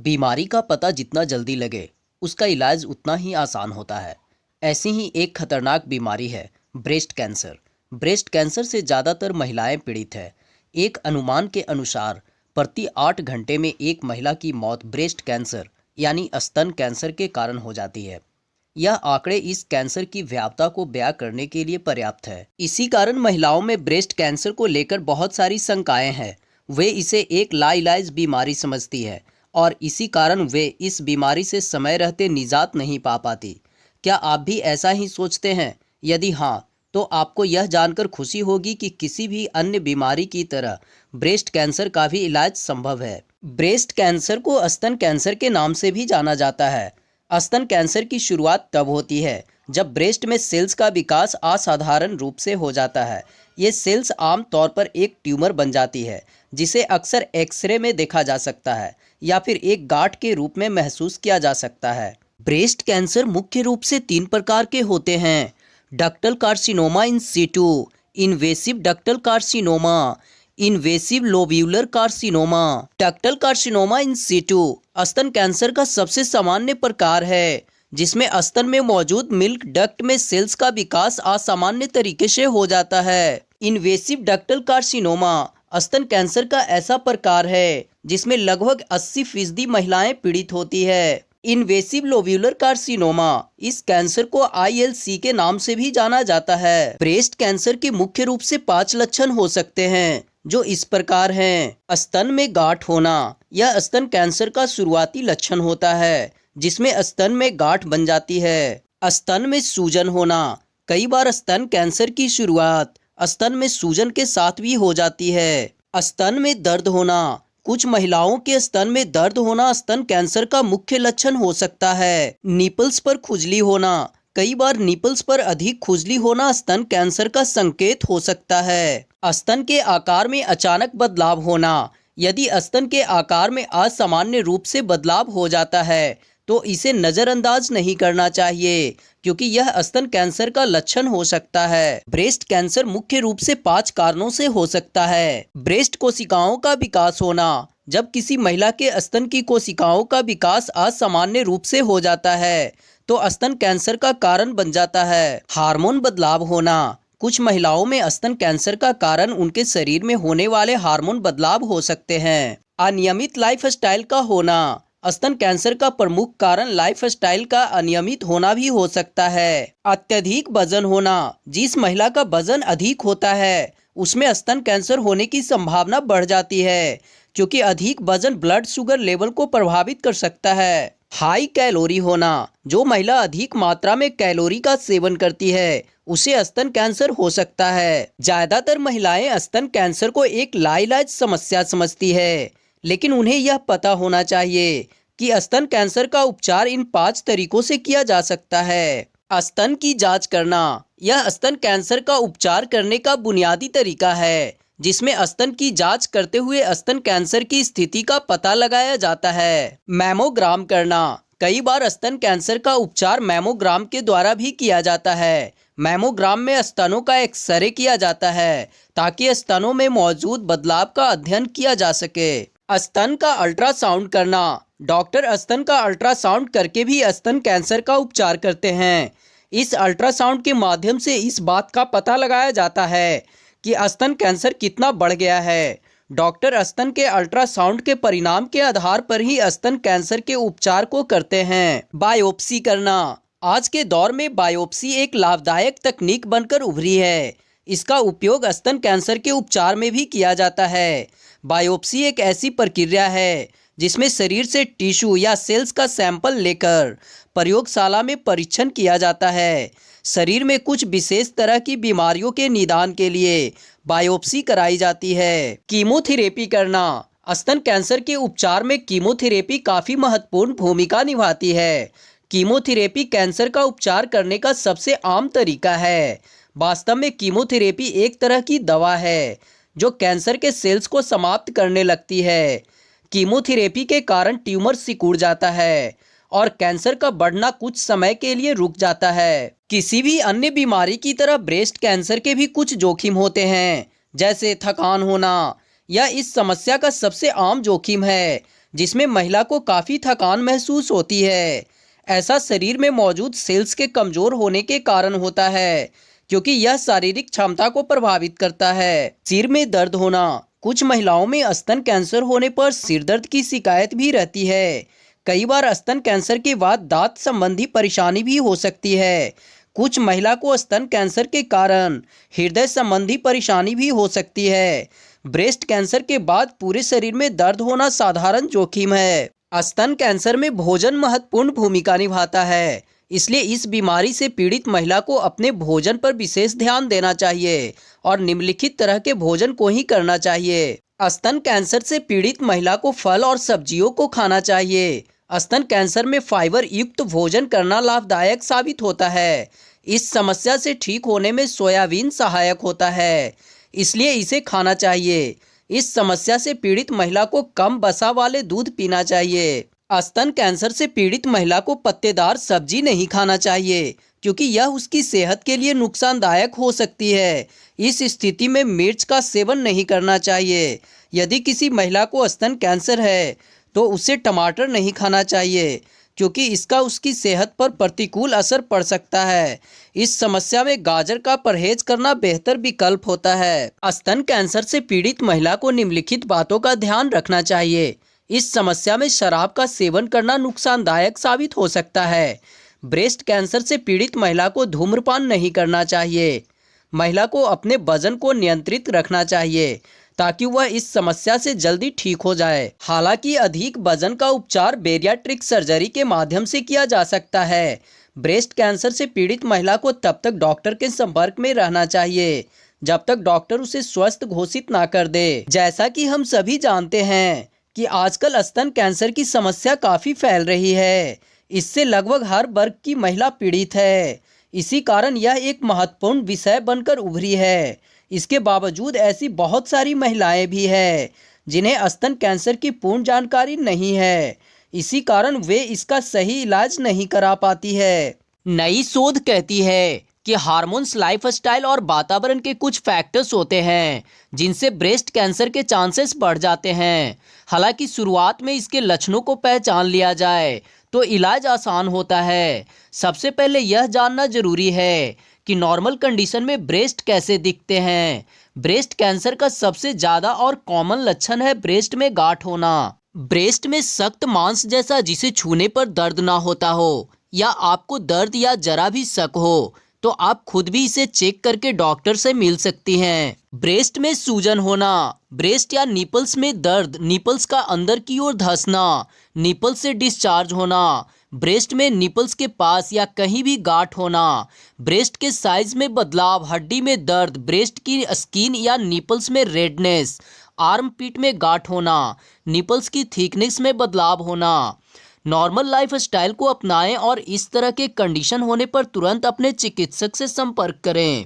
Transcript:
बीमारी का पता जितना जल्दी लगे उसका इलाज उतना ही आसान होता है। ऐसी ही एक खतरनाक बीमारी है ब्रेस्ट कैंसर। ब्रेस्ट कैंसर से ज़्यादातर महिलाएं पीड़ित है। एक अनुमान के अनुसार प्रति 8 घंटे में एक महिला की मौत ब्रेस्ट कैंसर यानी स्तन कैंसर के कारण हो जाती है। यह आंकड़े इस कैंसर की व्यापकता को बयां करने के लिए पर्याप्त है। इसी कारण महिलाओं में ब्रेस्ट कैंसर को लेकर बहुत सारी शंकाएं हैं। वे इसे एक लाइलाज बीमारी समझती है और इसी कारण वे इस बीमारी से समय रहते निजात नहीं पा पाती। क्या आप भी ऐसा ही सोचते हैं? यदि हाँ, तो आपको यह जानकर खुशी होगी कि किसी भी अन्य बीमारी की तरह ब्रेस्ट कैंसर का भी इलाज संभव है। ब्रेस्ट कैंसर को स्तन कैंसर के नाम से भी जाना जाता है। स्तन कैंसर की शुरुआत तब होती है जब ब्रेस्ट में सेल्स का विकास असाधारण रूप से हो जाता है। ये सेल्स आम तौर पर एक ट्यूमर बन जाती है, जिसे अक्सर एक्सरे में देखा जा सकता है या फिर एक गांठ के रूप में महसूस किया जा सकता है। ब्रेस्ट कैंसर मुख्य रूप से 3 प्रकार के होते हैं: डक्टल कार्सिनोमा इन Situ, invasive ductal carcinoma, invasive lobular carcinoma. Ductal carcinoma इन सिटू स्तन कैंसर का सबसे सामान्य प्रकार है, जिसमें स्तन में मौजूद मिल्क डक्ट में सेल्स का विकास असामान्य तरीके से हो जाता है। इन्वेसिव डक्टल कार्सिनोमा स्तन कैंसर का ऐसा प्रकार है जिसमें लगभग 80% महिलाएं पीड़ित होती है। इन्वेसिव लोब्यूलर कार्सिनोमा इस कैंसर को ILC के नाम से भी जाना जाता है। ब्रेस्ट कैंसर के मुख्य रूप से 5 लक्षण हो सकते हैं, जो इस प्रकार हैं। स्तन में गांठ होना, यह स्तन कैंसर का शुरुआती लक्षण होता है, जिसमें स्तन में गांठ बन जाती है। स्तन में सूजन होना, कई बार स्तन कैंसर की शुरुआत स्तन में सूजन के साथ भी हो जाती है। स्तन में दर्द होना, कुछ महिलाओं के स्तन में दर्द होना स्तन कैंसर का मुख्य लक्षण हो सकता है। निपल्स पर खुजली होना, कई बार निपल्स पर अधिक खुजली होना स्तन कैंसर का संकेत हो सकता है। स्तन के आकार में अचानक बदलाव होना, यदि स्तन के आकार में असामान्य रूप से बदलाव हो जाता है तो इसे नजरअंदाज नहीं करना चाहिए, क्योंकि यह स्तन कैंसर का लक्षण हो सकता है। ब्रेस्ट कैंसर मुख्य रूप से 5 कारणों से हो सकता है। ब्रेस्ट कोशिकाओं का विकास होना, जब किसी महिला के स्तन की कोशिकाओं का विकास असामान्य रूप से हो जाता है तो स्तन कैंसर का कारण बन जाता है। हार्मोन बदलाव होना, कुछ महिलाओं में स्तन कैंसर का कारण उनके शरीर में होने वाले हार्मोन बदलाव हो सकते हैं। अनियमित लाइफस्टाइल का होना, स्तन कैंसर का प्रमुख कारण लाइफस्टाइल का अनियमित होना भी हो सकता है। अत्यधिक वजन होना, जिस महिला का वजन अधिक होता है उसमें स्तन कैंसर होने की संभावना बढ़ जाती है, क्योंकि अधिक वजन ब्लड शुगर लेवल को प्रभावित कर सकता है। हाई कैलोरी होना, जो महिला अधिक मात्रा में कैलोरी का सेवन करती है उसे स्तन कैंसर हो सकता है। ज्यादातर महिलाएं स्तन कैंसर को एक लाइलाज समस्या समझती है, लेकिन उन्हें यह पता होना चाहिए कि स्तन कैंसर का उपचार इन 5 तरीकों से किया जा सकता है। स्तन की जांच करना, यह स्तन कैंसर का उपचार करने का बुनियादी तरीका है, जिसमें स्तन की जांच करते हुए स्तन कैंसर की स्थिति का पता लगाया जाता है। मैमोग्राम करना, कई बार स्तन कैंसर का उपचार मैमोग्राम के द्वारा भी किया जाता है। मैमोग्राम में स्तनों का एक्सरे किया जाता है ताकि स्तनों में मौजूद बदलाव का अध्ययन किया जा सके। स्तन का अल्ट्रासाउंड करना, डॉक्टर स्तन का अल्ट्रासाउंड करके भी स्तन कैंसर का उपचार करते हैं। इस अल्ट्रासाउंड के माध्यम से इस बात का पता लगाया जाता है कि स्तन कैंसर कितना बढ़ गया है। डॉक्टर स्तन के अल्ट्रासाउंड के परिणाम के आधार पर ही स्तन कैंसर के उपचार को करते हैं। बायोप्सी करना, आज के दौर में बायोप्सी एक लाभदायक तकनीक बनकर उभरी है। इसका उपयोग स्तन कैंसर के उपचार में भी किया जाता है। बायोप्सी एक ऐसी प्रक्रिया है जिसमें शरीर से टिश्यू या सेल्स का सैंपल लेकर प्रयोगशाला में परीक्षण किया जाता है। शरीर में कुछ विशेष तरह की बीमारियों के निदान के लिए बायोप्सी कराई जाती है। कीमोथेरेपी करना, स्तन कैंसर के उपचार में कीमोथेरेपी काफ़ी महत्वपूर्ण भूमिका निभाती है। कीमोथेरेपी कैंसर का उपचार करने का सबसे आम तरीका है। वास्तव में कीमोथेरेपी एक तरह की दवा है जो कैंसर के सेल्स को समाप्त करने लगती है। कीमोथेरेपी के कारण ट्यूमर सिकुड़ जाता है और कैंसर का बढ़ना कुछ समय के लिए रुक जाता है। किसी भी अन्य बीमारी की तरह ब्रेस्ट कैंसर के भी कुछ जोखिम होते हैं, जैसे थकान होना। यह इस समस्या का सबसे आम जोखिम है जिसमें महिला को काफ़ी थकान महसूस होती है। ऐसा शरीर में मौजूद सेल्स के कमज़ोर होने के कारण होता है, क्योंकि यह शारीरिक क्षमता को प्रभावित करता है। सिर में दर्द होना। कुछ महिलाओं में स्तन कैंसर होने पर सिर दर्द की शिकायत भी रहती है। कई बार स्तन कैंसर के बाद दांत संबंधी परेशानी भी हो सकती है। कुछ महिला को स्तन कैंसर के कारण हृदय संबंधी परेशानी भी हो सकती है। ब्रेस्ट कैंसर के बाद पूरे शरीर में दर्द होना साधारण जोखिम है। स्तन कैंसर में भोजन महत्वपूर्ण भूमिका निभाता है, इसलिए इस बीमारी से पीड़ित महिला को अपने भोजन पर विशेष ध्यान देना चाहिए और निम्नलिखित तरह के भोजन को ही करना चाहिए। स्तन कैंसर से पीड़ित महिला को फल और सब्जियों को खाना चाहिए। स्तन कैंसर में फाइबर युक्त भोजन करना लाभदायक साबित होता है। इस समस्या से ठीक होने में सोयाबीन सहायक होता है, इसलिए इसे खाना चाहिए। इस समस्या से पीड़ित महिला को कम वसा वाले दूध पीना चाहिए। स्तन कैंसर से पीड़ित महिला को पत्तेदार सब्जी नहीं खाना चाहिए, क्योंकि यह उसकी सेहत के लिए नुकसानदायक हो सकती है। इस स्थिति में मिर्च का सेवन नहीं करना चाहिए। यदि किसी महिला को स्तन कैंसर है तो उसे टमाटर नहीं खाना चाहिए, क्योंकि इसका उसकी सेहत पर प्रतिकूल असर पड़ सकता है। इस समस्या में गाजर का परहेज करना बेहतर विकल्प होता है। स्तन कैंसर से पीड़ित महिला को निम्नलिखित बातों का ध्यान रखना चाहिए। इस समस्या में शराब का सेवन करना नुकसानदायक साबित हो सकता है। ब्रेस्ट कैंसर से पीड़ित महिला को धूम्रपान नहीं करना चाहिए। महिला को अपने वजन को नियंत्रित रखना चाहिए ताकि वह इस समस्या से जल्दी ठीक हो जाए। हालांकि अधिक वजन का उपचार बेरियाट्रिक सर्जरी के माध्यम से किया जा सकता है। ब्रेस्ट कैंसर से पीड़ित महिला को तब तक डॉक्टर के संपर्क में रहना चाहिए जब तक डॉक्टर उसे स्वस्थ घोषित ना कर दे। जैसा कि हम सभी जानते हैं कि आजकल स्तन कैंसर की समस्या काफ़ी फैल रही है। इससे लगभग हर वर्ग की महिला पीड़ित है। इसी कारण यह एक महत्वपूर्ण विषय बनकर उभरी है। इसके बावजूद ऐसी बहुत सारी महिलाएं भी हैं जिन्हें स्तन कैंसर की पूर्ण जानकारी नहीं है। इसी कारण वे इसका सही इलाज नहीं करा पाती है। नई शोध कहती है कि हार्मोन्स, लाइफस्टाइल और वातावरण के कुछ फैक्टर्स होते हैं जिनसे ब्रेस्ट कैंसर के चांसेस बढ़ जाते हैं। हालांकि शुरुआत में इसके लक्षणों को पहचान लिया जाए तो इलाज आसान होता है। सबसे पहले यह जानना जरूरी है कि नॉर्मल कंडीशन में ब्रेस्ट कैसे दिखते हैं। ब्रेस्ट कैंसर का सबसे ज़्यादा और कॉमन लक्षण है ब्रेस्ट में गांठ होना। ब्रेस्ट में सख्त मांस जैसा जिसे छूने पर दर्द ना होता हो, या आपको दर्द या जरा भी शक हो तो आप खुद भी इसे चेक करके डॉक्टर से मिल सकती हैं। ब्रेस्ट में सूजन होना। ब्रेस्ट या निपल्स में दर्द, निपल्स का अंदर की ओर धंसना, निपल से डिस्चार्ज होना, ब्रेस्ट में निपल्स के पास या कहीं भी गांठ होना, ब्रेस्ट के साइज में बदलाव, हड्डी में दर्द, ब्रेस्ट की स्किन या निपल्स में रेडनेस, आर्म पिट में गांठ होना, निपल्स की थिकनेस में बदलाव होना। नॉर्मल लाइफस्टाइल को अपनाएं और इस तरह के कंडीशन होने पर तुरंत अपने चिकित्सक से संपर्क करें।